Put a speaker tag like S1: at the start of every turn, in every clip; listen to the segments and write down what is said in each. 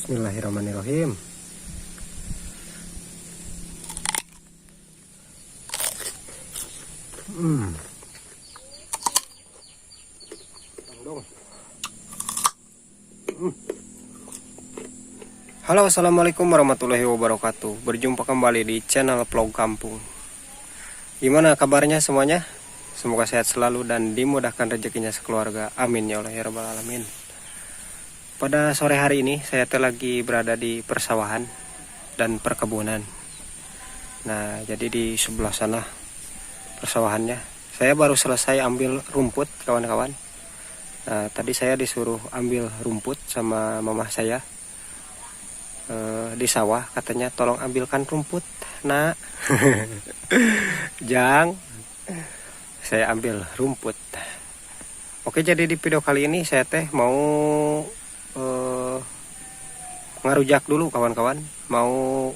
S1: Bismillahirrahmanirrahim. Halo, assalamualaikum warahmatullahi wabarakatuh. Berjumpa kembali di channel vlog kampung. Gimana kabarnya semuanya? Semoga sehat selalu dan dimudahkan rezekinya sekeluarga. Amin ya Allah ya rabbal alamin. Pada sore hari ini saya lagi berada di persawahan dan perkebunan. Nah, jadi di sebelah sana persawahannya. Saya baru selesai ambil rumput, kawan-kawan. Nah, tadi saya disuruh ambil rumput sama mamah saya di sawah. Katanya tolong ambilkan rumput, nak. Jang, saya ambil rumput. Oke, jadi di video kali ini saya mau ngarujak dulu, kawan-kawan. Mau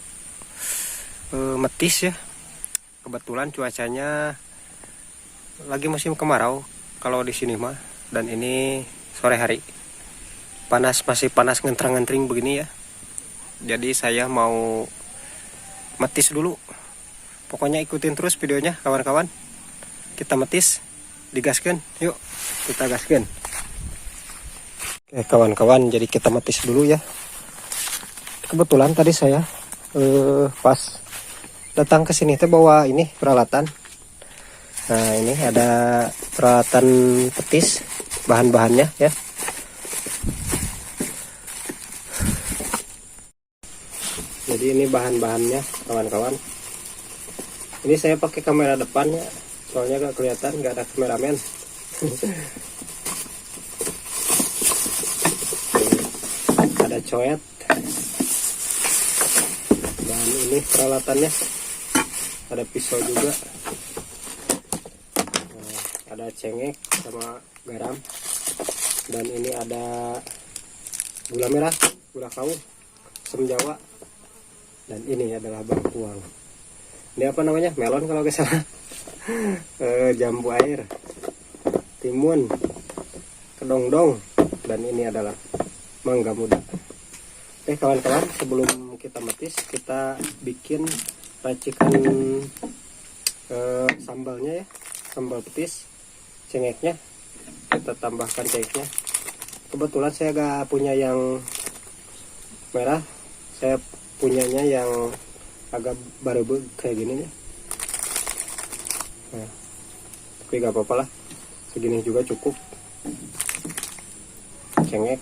S1: metis ya. Kebetulan cuacanya lagi musim kemarau kalau di sini mah, dan ini sore hari. Masih panas ngentrang-ngentring begini ya. Jadi saya mau metis dulu. Pokoknya ikutin terus videonya, kawan-kawan. Kita metis, digaskan. Yuk, kita gaskan. Oke, kawan-kawan, jadi kita metis dulu ya. Kebetulan tadi saya pas datang ke sini bawa ini peralatan. Nah, ini ada peralatan petis, bahan-bahannya ya. Jadi ini bahan-bahannya, kawan-kawan. Ini saya pakai kamera depan ya, soalnya gak kelihatan, gak ada kameramen. Ada coet. Dan ini peralatannya. Ada pisau juga. Ada cengek sama garam. Dan ini ada gula merah, gula kaung, asam jawa. Dan ini adalah bangkuang. Ini apa namanya? Melon kalau nggak salah. Jambu air, timun, kedongdong, dan ini adalah mangga muda. Oke, kawan-kawan, sebelum kita metis, kita bikin racikan sambalnya ya, sambal petis. Cengeknya kita tambahkan cengeknya. Kebetulan saya gak punya yang merah, saya punyanya yang agak barebeg kayak gini nih. Nah, tapi gak apa-apa lah, segini juga cukup. Cengek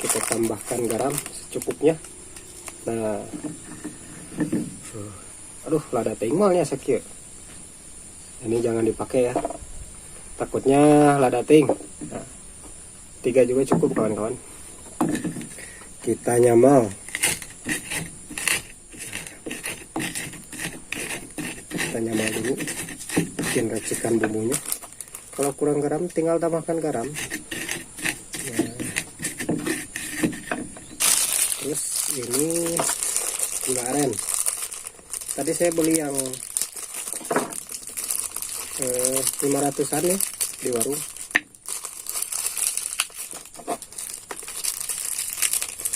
S1: kita tambahkan garam secukupnya. Nah, aduh, lada tinggalnya sakit. Ini jangan dipakai ya, takutnya lada ting. Nah, 3 juga cukup, kawan-kawan. Kita nyamal. Kita nyamal dulu, bikin racikan bumbunya. Kalau kurang garam tinggal tambahkan garam. Nah, terus ini gula aren. Tadi saya beli yang 500-an ya di warung.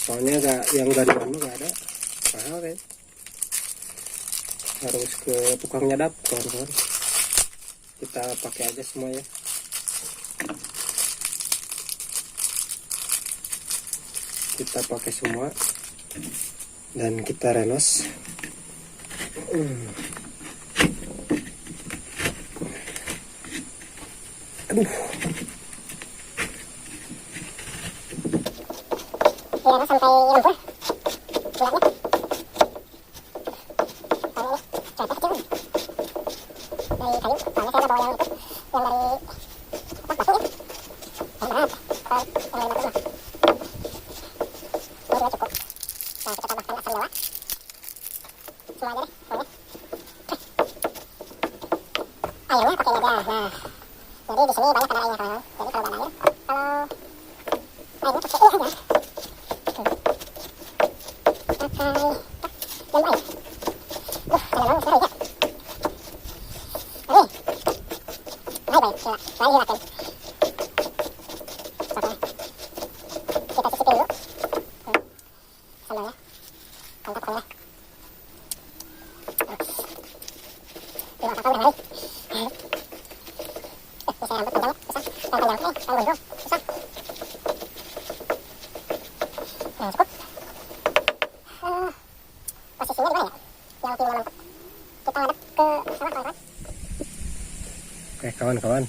S1: Soalnya yang gaduhan gak ada, mahal kan. Harus ke tukang nyadap, kawan-kawan. Kita pakai aja semua ya. Kita pakai semua dan kita renos. Aduh. Direnos sampai lembur gulanya. Dari kayu, soalnya saya bawa yang itu, yang dari batu ya, yang berat, yang dari batu. Ini juga cukup. Nah, kita tambahkan asam jawa, semua aja deh, pokoknya. Airnya pakai aja. Nah, jadi di sini banyak kadar airnya, kawan-kawan. Jadi kalau ada air, kalau airnya pakai aja. Pakai jambu air. Ada banget sekali ya. Baik, gila. Lain hilakan. Kita cicipin dulu.
S2: Cukup. Posisinya di mana ya? Yang tim mantap. Kita ngadep ke sawah kawan-kawan.
S1: Oke kawan-kawan,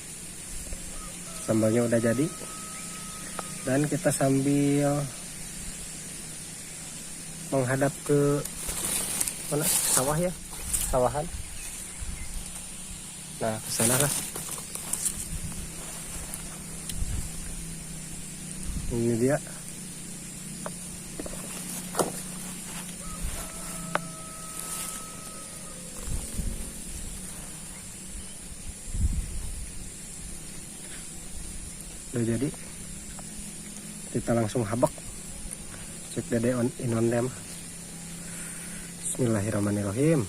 S1: sambalnya udah jadi dan kita sambil menghadap ke mana, sawah ya, sawahan. Nah kesana lah. Ini dia. Udah jadi, kita langsung habak. Cek dede on inon dem. Bismillahirrahmanirrahim.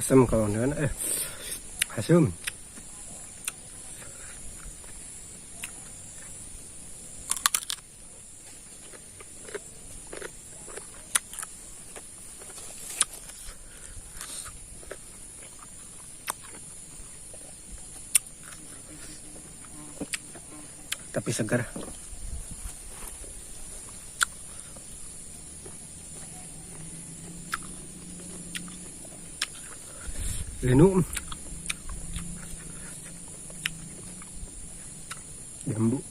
S1: Asam kawan-kawan, asam. Tapi segar. Lenu jambu.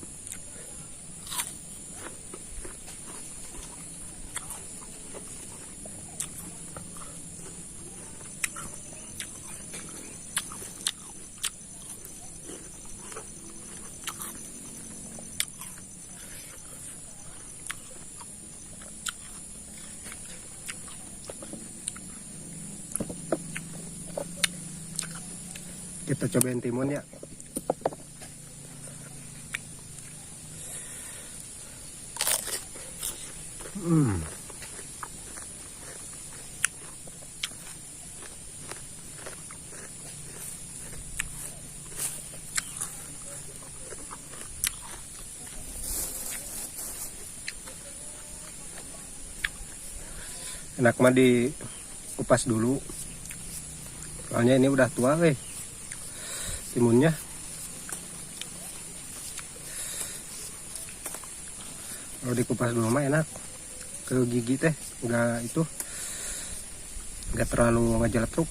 S1: Kita cobain timun ya. Enak mah dikupas dulu. Soalnya ini udah tua timunnya. Kalau dikupas dulu mah enak. Ke gigi teh enggak terlalu ngejeletuk.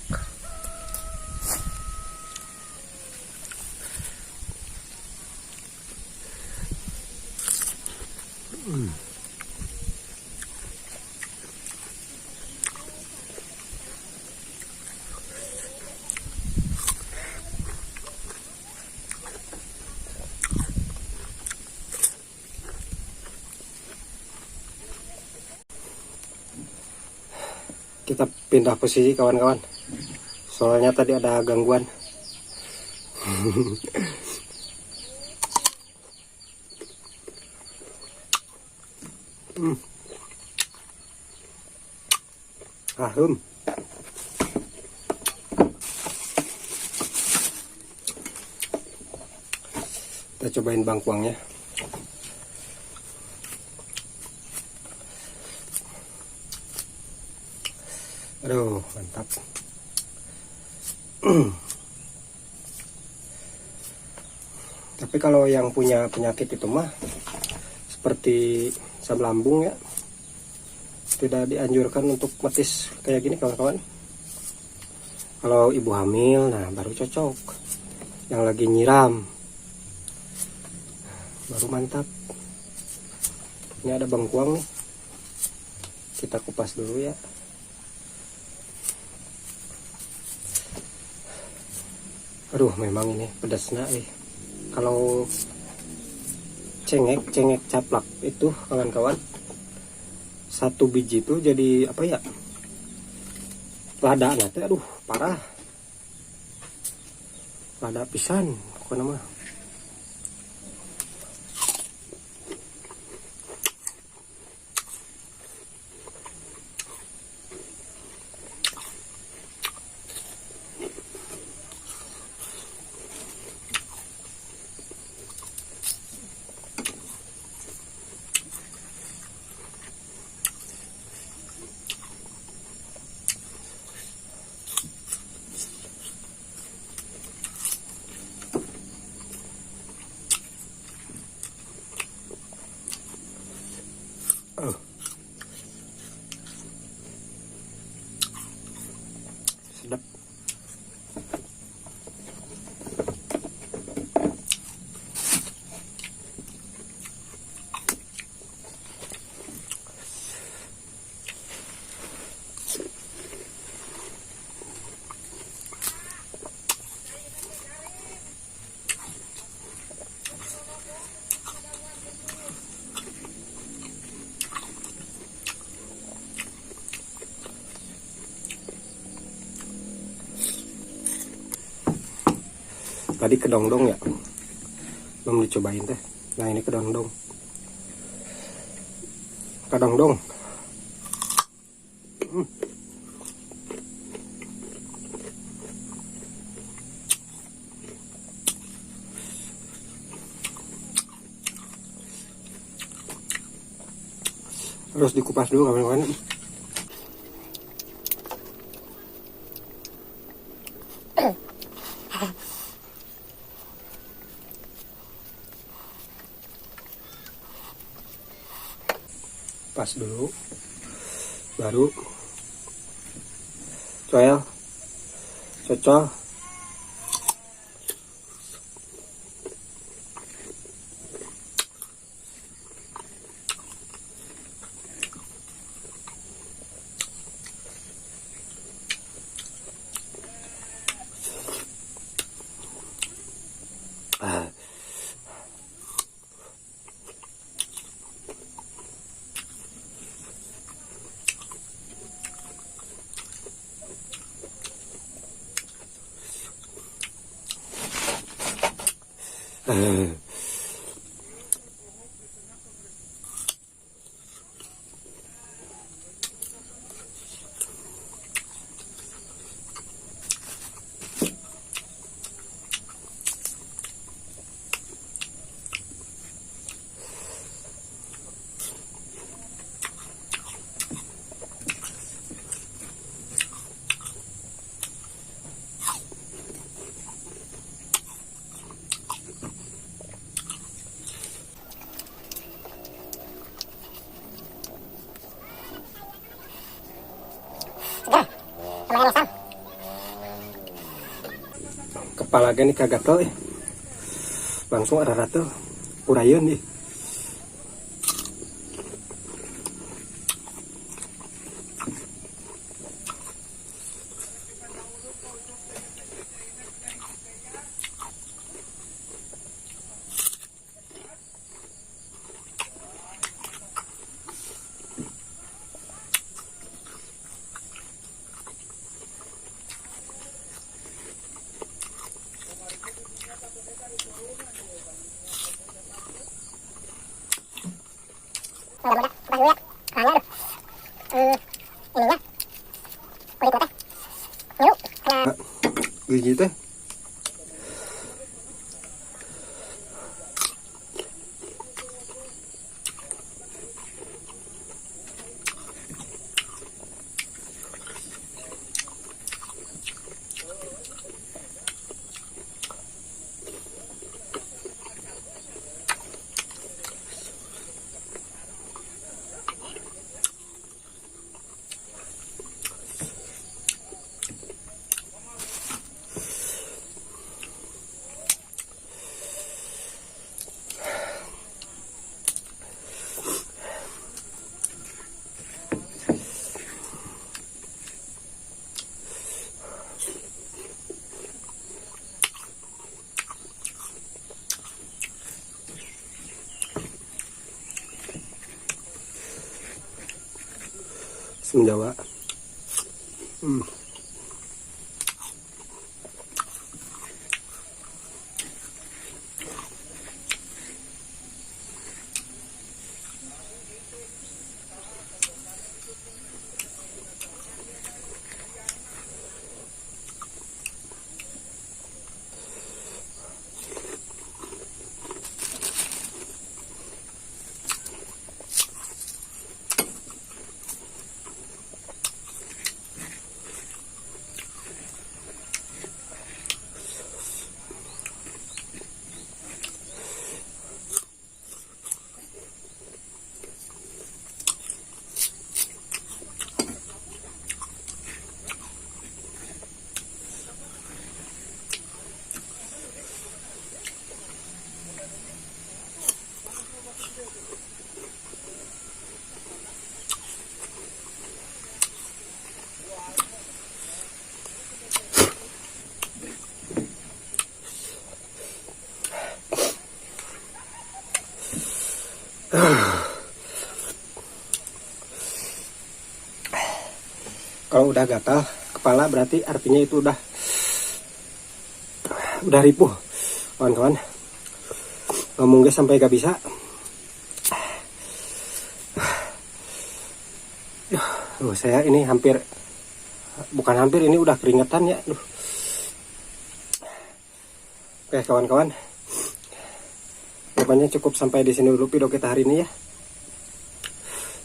S1: Kita pindah posisi kawan-kawan, soalnya tadi ada gangguan. Harum. Kita cobain bangkuangnya. Aduh, mantap. Tapi kalau yang punya penyakit itu mah seperti asam lambung ya, tidak dianjurkan untuk metis kayak gini kawan-kawan. Kalau ibu hamil, nah baru cocok. Yang lagi nyiram, baru mantap. Ini ada bangkuang nih, kita kupas dulu ya. Aduh, memang ini pedasnya kalau cengek caplak itu kawan-kawan, satu biji itu jadi apa ya, lada nanti, aduh parah, lada pisan pokoknya mah. sedap. Tadi kedongdong ya, belum dicobain teh. Nah ini kedongdong, kedongdong. Harus dikupas dulu kawan-kawan. Pas dulu, baru coel, cocol.
S2: Lumayan asam.
S1: Kepala gini kagak tau langsung ada rata urayan nih.
S2: Mudah-mudahan pas dulu ya. Soalnya aduh. Ininya. Kulitnya teh. Ngilu. Kena
S1: Gigi teh. Jawa. Kalau udah gatal kepala berarti artinya itu udah ripuh kawan-kawan. Ngomongnya sampai gak bisa. Saya ini bukan hampir, ini udah keringetan ya. Oke kawan-kawan, pokoknya cukup sampai di sini dulu video kita hari ini ya.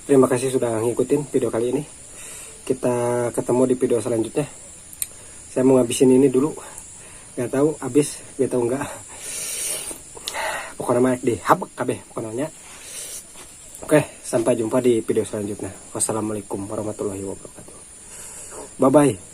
S1: Terima kasih sudah ngikutin video kali ini. Kita ketemu di video selanjutnya. Saya mau ngabisin ini dulu, nggak tahu habis, nggak tahu enggak. Pokoknya mah di habek kabeh pokoknya. Oke, sampai jumpa di video selanjutnya. Wassalamualaikum warahmatullahi wabarakatuh. Bye bye.